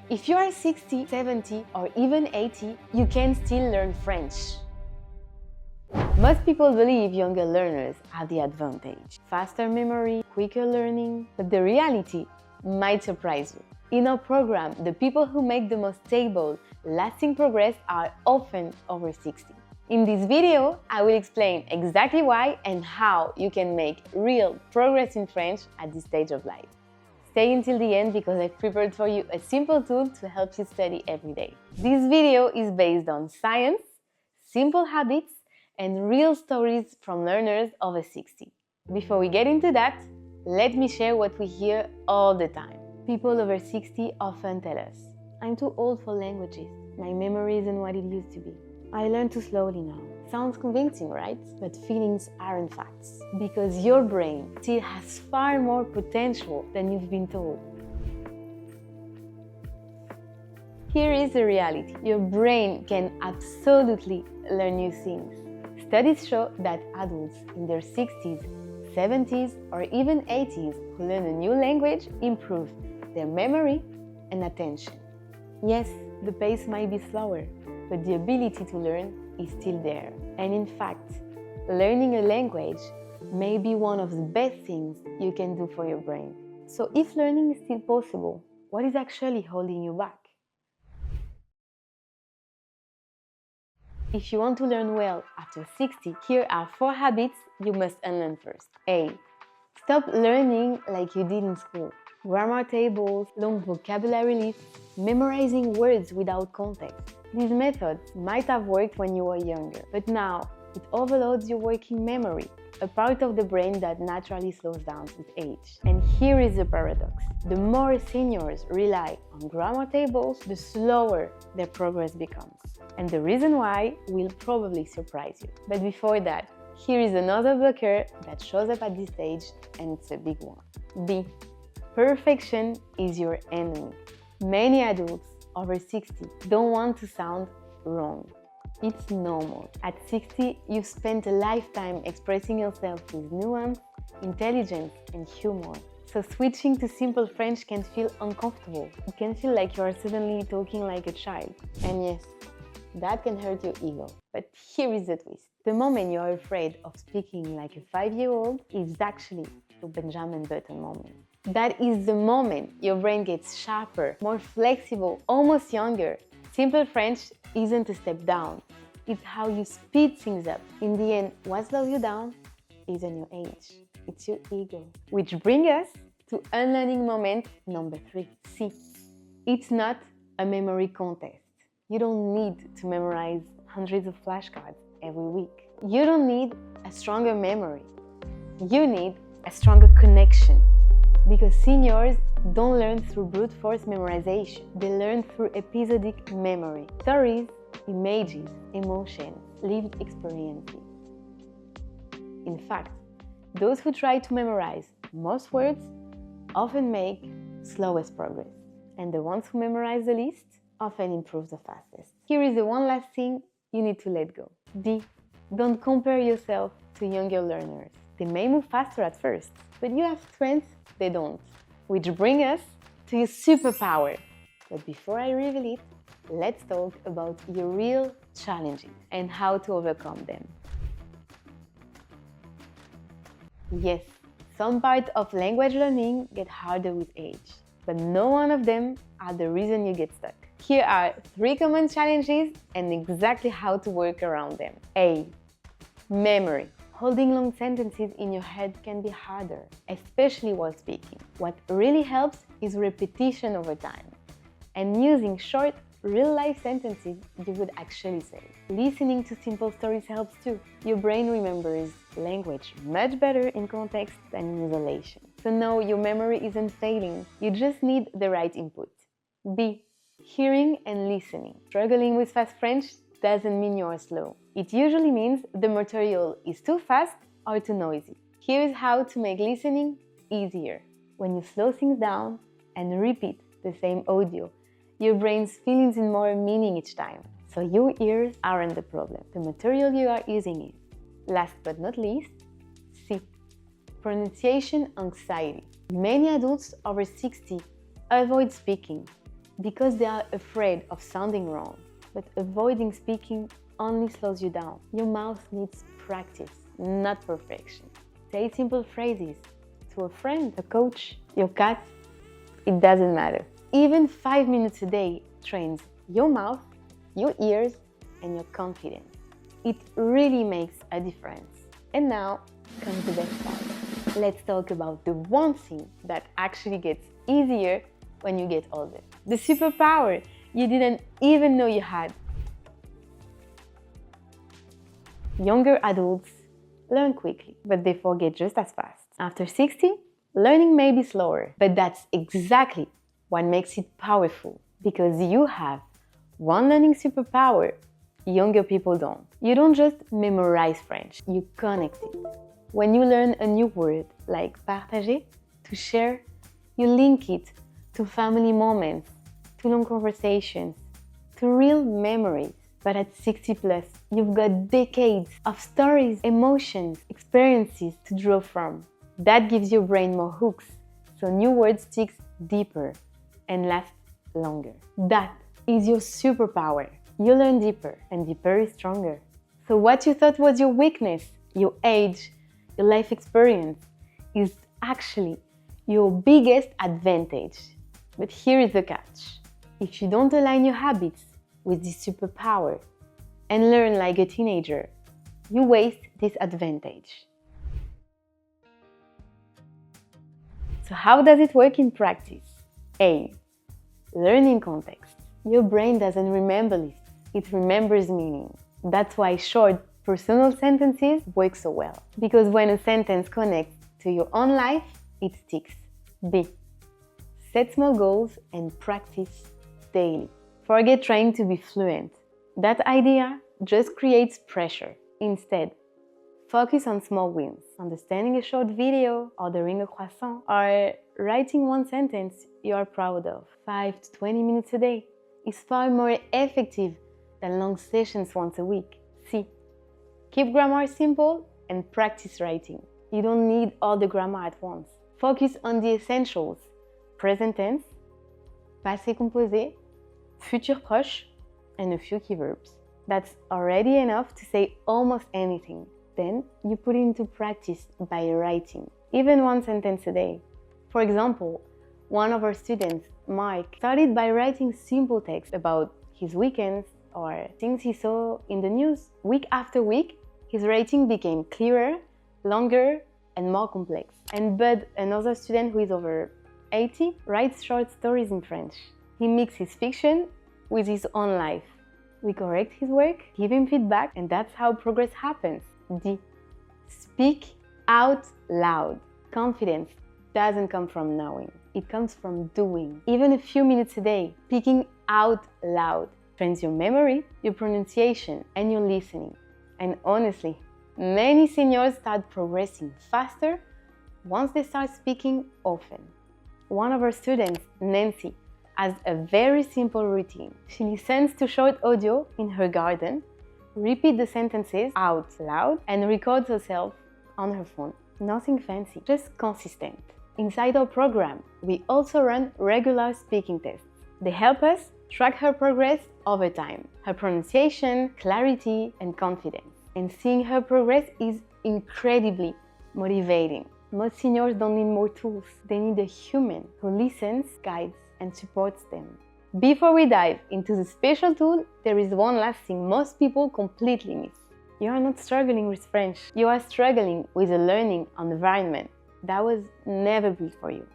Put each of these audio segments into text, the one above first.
If you are 60, 70, or even 80, you can still learn French. Most people believe younger learners have the advantage. Faster memory, quicker learning, but the reality might surprise you. In our program, the people who make the most stable, lasting progress are often over 60. In this video, I will explain exactly why and how you can make real progress in French at this stage of life. Stay until the end because I've prepared for you a simple tool to help you study every day. This video is based on science, simple habits, and real stories from learners over 60. Before we get into that, let me share what we hear all the time. People over 60 often tell us, "I'm too old for languages. My memory isn't what it used to be. I learn too slowly now." Sounds convincing, right? But feelings aren't facts, because your brain still has far more potential than you've been told. Here is the reality. Your brain can absolutely learn new things. Studies show that adults in their 60s, 70s, or even 80s who learn a new language improve their memory and attention. Yes, the pace might be slower, but the ability to learn is still there. And in fact, learning a language may be one of the best things you can do for your brain. So if learning is still possible, what is actually holding you back? If you want to learn well after 60, here are 4 habits you must unlearn first. A. Stop learning like you did in school. Grammar tables, long vocabulary lists, memorizing words without context. These methods might have worked when you were younger, but now it overloads your working memory, a part of the brain that naturally slows down with age. And here is the paradox. The more seniors rely on grammar tables, the slower their progress becomes. And the reason why will probably surprise you. But before that, here is another blocker that shows up at this stage, and it's a big one. B. Perfection is your enemy. Many adults over 60 don't want to sound wrong. It's normal. At 60, you've spent a lifetime expressing yourself with nuance, intelligence, and humor. So switching to simple French can feel uncomfortable. It can feel like you are suddenly talking like a child. And yes, that can hurt your ego. But here is the twist. The moment you are afraid of speaking like a 5-year-old is actually the Benjamin Button moment. That is the moment your brain gets sharper, more flexible, almost younger. Simple French isn't a step down. It's how you speed things up. In the end, what slows you down isn't your age. It's your ego. Which brings us to unlearning moment number 3, C. It's not a memory contest. You don't need to memorize hundreds of flashcards every week. You don't need a stronger memory. You need a stronger connection. Because seniors don't learn through brute force memorization. They learn through episodic memory. Stories, images, emotions, lived experiences. In fact, those who try to memorize most words often make slowest progress. And the ones who memorize the least often improve the fastest. Here is the one last thing you need to let go. D. Don't compare yourself to younger learners. They may move faster at first, but you have strengths they don't. Which brings us to your superpower. But before I reveal it, let's talk about your real challenges and how to overcome them. Yes, some parts of language learning get harder with age, but no one of them are the reason you get stuck. Here are 3 common challenges and exactly how to work around them. A. Memory. Holding long sentences in your head can be harder, especially while speaking. What really helps is repetition over time and using short, real-life sentences you would actually say. Listening to simple stories helps too. Your brain remembers language much better in context than in isolation. So no, your memory isn't failing. You just need the right input. B. Hearing and listening. Struggling with fast French doesn't mean you're slow. It usually means the material is too fast or too noisy. Here's how to make listening easier. When you slow things down and repeat the same audio, your brain's fills in more meaning each time. So your ears aren't the problem. The material you are using is. Last but not least, C. Pronunciation anxiety. Many adults over 60 avoid speaking because they are afraid of sounding wrong. But avoiding speaking only slows you down. Your mouth needs practice, not perfection. Say simple phrases to a friend, a coach, your cat. It doesn't matter. Even 5 minutes a day trains your mouth, your ears, and your confidence. It really makes a difference. And now comes the best part. Let's talk about the one thing that actually gets easier when you get older. The superpower you didn't even know you had. Younger adults learn quickly, but they forget just as fast. After 60, learning may be slower, but that's exactly what makes it powerful, because you have one learning superpower younger people don't. You don't just memorize French, you connect it. When you learn a new word like partager, to share, you link it to family moments, to long conversations, to real memories. But at 60 plus, you've got decades of stories, emotions, experiences to draw from. That gives your brain more hooks, so new words stick deeper and last longer. That is your superpower. You learn deeper, and deeper is stronger. So what you thought was your weakness, your age, your life experience, is actually your biggest advantage. But here is the catch. If you don't align your habits with this superpower and learn like a teenager, you waste this advantage. So how does it work in practice? A. Learning context. Your brain doesn't remember lists, it remembers meaning. That's why short, personal sentences work so well. Because when a sentence connects to your own life, it sticks. B. Set small goals and practice daily. Forget trying to be fluent. That idea just creates pressure. Instead, focus on small wins. Understanding a short video, ordering a croissant, or writing one sentence you are proud of. 5 to 20 minutes a day is far more effective than long sessions once a week. C. Keep grammar simple and practice writing. You don't need all the grammar at once. Focus on the essentials: present tense, passé composé, futur proche, and a few key verbs. That's already enough to say almost anything. Then you put it into practice by writing, even one sentence a day. For example, one of our students, Mike, started by writing simple text about his weekends or things he saw in the news. Week after week, his writing became clearer, longer, and more complex. And Bud, another student who is over 80, writes short stories in French. He mixes fiction with his own life. We correct his work, give him feedback, and that's how progress happens. D. Speak out loud. Confidence doesn't come from knowing. It comes from doing. Even a few minutes a day, speaking out loud trains your memory, your pronunciation, and your listening. And honestly, many seniors start progressing faster once they start speaking often. One of our students, Nancy, has a very simple routine. She listens to short audio in her garden, repeats the sentences out loud, and records herself on her phone. Nothing fancy, just consistent. Inside our program, we also run regular speaking tests. They help us track her progress over time, her pronunciation, clarity, and confidence. And seeing her progress is incredibly motivating. Most seniors don't need more tools. They need a human who listens, guides, and supports them. Before we dive into the special tool, there is one last thing most people completely miss. You are not struggling with French. You are struggling with a learning environment that was never built for you.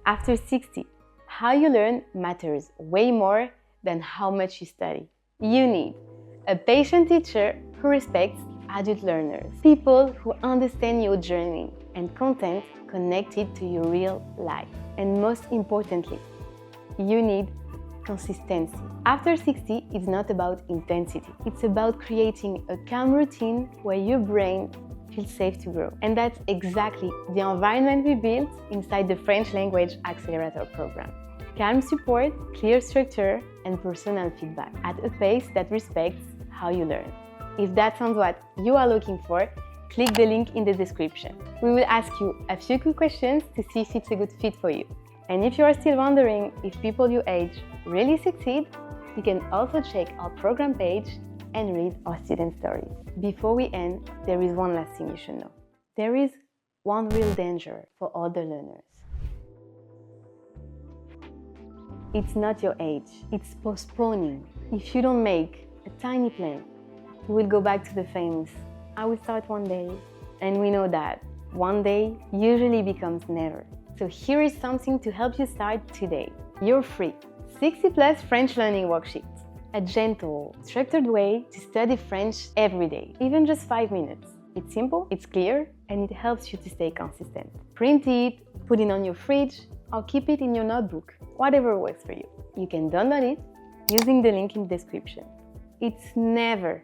After 60, how you learn matters way more than how much you study. You need a patient teacher who respects adult learners, people who understand your journey, and content connected to your real life. And most importantly, you need consistency. After 60, it's not about intensity. It's about creating a calm routine where your brain feels safe to grow. And that's exactly the environment we built inside the French Language Accelerator program. Calm support, clear structure, and personal feedback at a pace that respects how you learn. If that sounds what you are looking for, click the link in the description. We will ask you a few quick questions to see if it's a good fit for you. And if you are still wondering if people your age really succeed, you can also check our program page and read our student stories. Before we end, there is one last thing you should know. There is one real danger for other learners. It's not your age, it's postponing. If you don't make a tiny plan, you will go back to the famous, I will start one day. And we know that one day usually becomes never. So here is something to help you start today. You're free. 60+ French learning worksheets. A gentle, structured way to study French every day, even just 5 minutes. It's simple, it's clear, and it helps you to stay consistent. Print it, put it on your fridge, or keep it in your notebook, whatever works for you. You can download it using the link in the description. It's never,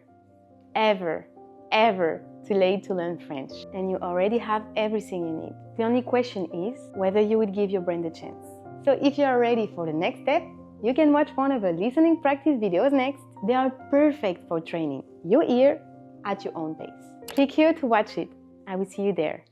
ever, ever too late to learn French, and you already have everything you need. The only question is whether you would give your brain a chance. So if you are ready for the next step, you can watch one of our listening practice videos next. They are perfect for training your ear at your own pace. Click here to watch it. I will see you there.